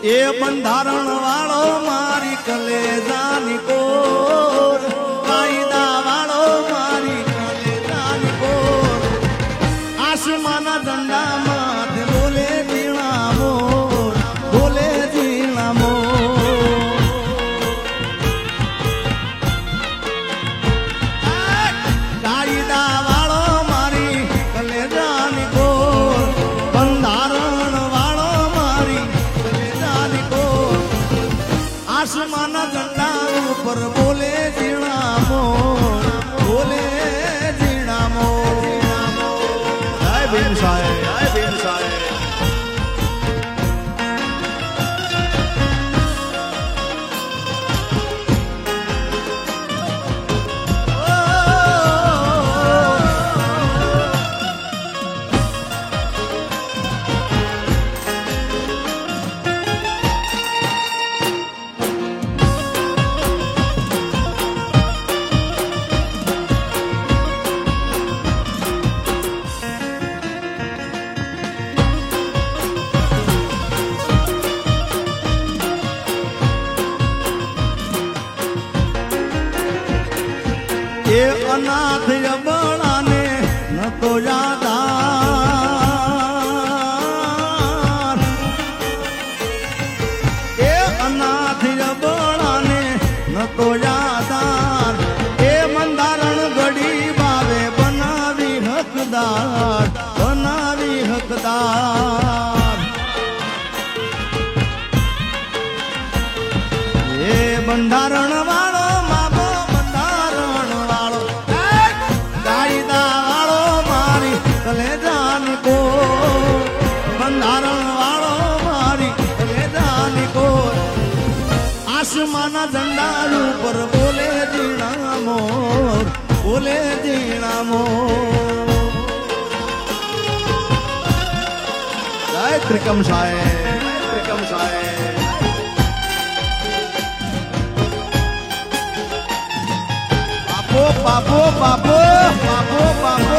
એ બંધારણ વાળો મારી કલેજાની કોર, કાયદા વાળો મારી કલેજાની કોર, આસમાના ઝંડા માથે બોલે ઝીણા મોર, બોલે ઝીણા મોર. કાયદા વાળો મારી કલેજાની કોર, બંધારણ વાળો મારી કલેજાની કોર, આસમાના ઝંડા ઉપર બોલે ઝીણા મોર, બોલે ઝીણા મોર. જય ભીમ સાહેબ, જય ભીમ સાહેબ. એ અનાથ અબળાને ન તો યાદાર, એ અનાથ અબળાને ન તો યાદાર, એ બંધારણ ઘડી બાવે બનાવી હકદાર, બનાવી હકદાર. એ બંધારણ વાળો માગો, બંધારણ વાળો, કાયદા વાળો મારી કલેજાની કોર, બંધારણ વાળો મારી કલેજાની કોર, આસમાના ઝંડા ઉપર બોલે ઝીણા મોર, બોલે ઝીણા મોર. જય ત્રિકમ સાહેબ, ત્રિકમ સાહેબ. બાપો બાપો બાપો બાપો.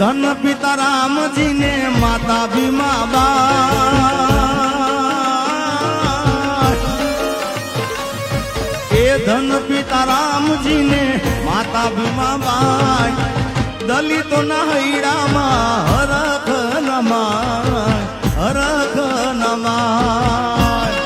ધન પિતા રામજી ને માતા ભીમા બાઈ, એ ધન પિતા રામજી ને માતા ભીમા બાઈ, દલિતો ના હૈડામાં હરખ નમાય, હરખ નમાય.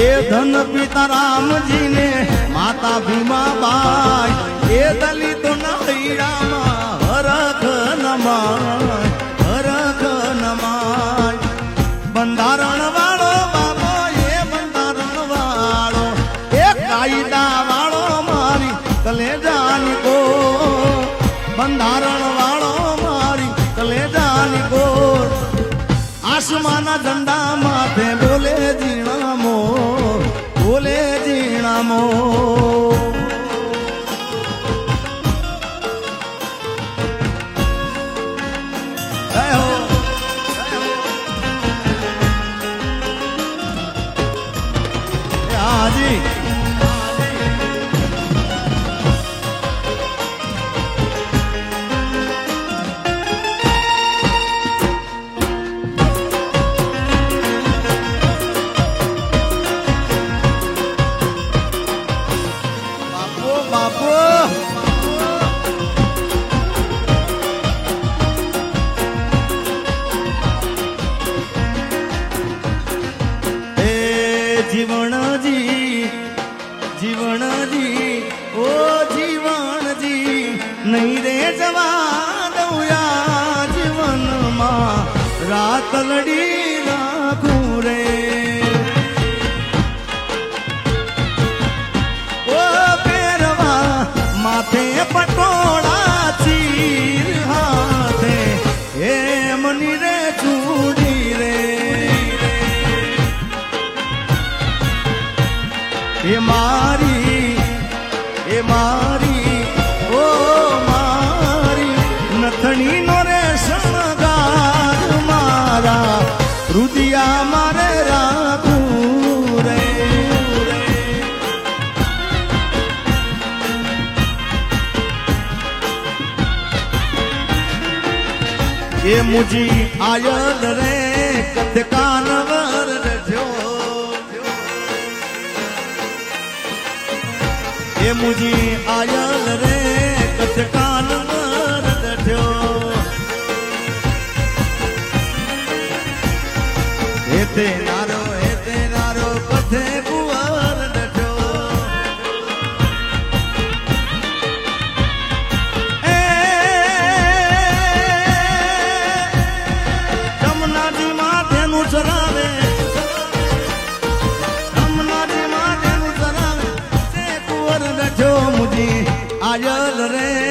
એ ધન પિતા રામજી ને માતા ભીમા બાઈ, એ દલિતો ના હૈડામાં હરખ નમાય, હરખ નમાય. બંધારણ વાળો બાબો, એ બંધારણ વાળો, એ કાયદા વાળો મારી કલેજાની કોર, બંધારણ વાળો મારી કલેજાની કોર, આસમાના ઝંડા માથે બોલે ઝીણા મોર, બોલે ઝીણા મોર. હાજી બાપો બાપો. જીવણજી જીવણજી ઓ જીવણજી, નહીં રે જવા દઉં યા જીવનમાં, રાત લડી રાખું રે. ઓ પહેરવા માથે પટોળા, ચીર હાથે હે મની રે ચૂડી રે. એ મારી ઓ મારી નથણી નો રે શણગાર મારા રુદિયા મારે રાખું રે એ મુજી આયલ રે કદ કાનવર રજો એ મુજી આયલ રે કદ કાનવર રજો હેતે નારો કથે કુંવર રજો ચરાવે રમનારી માટેનું ચરાવે તે કુંવર રજો મુજી આયલ રે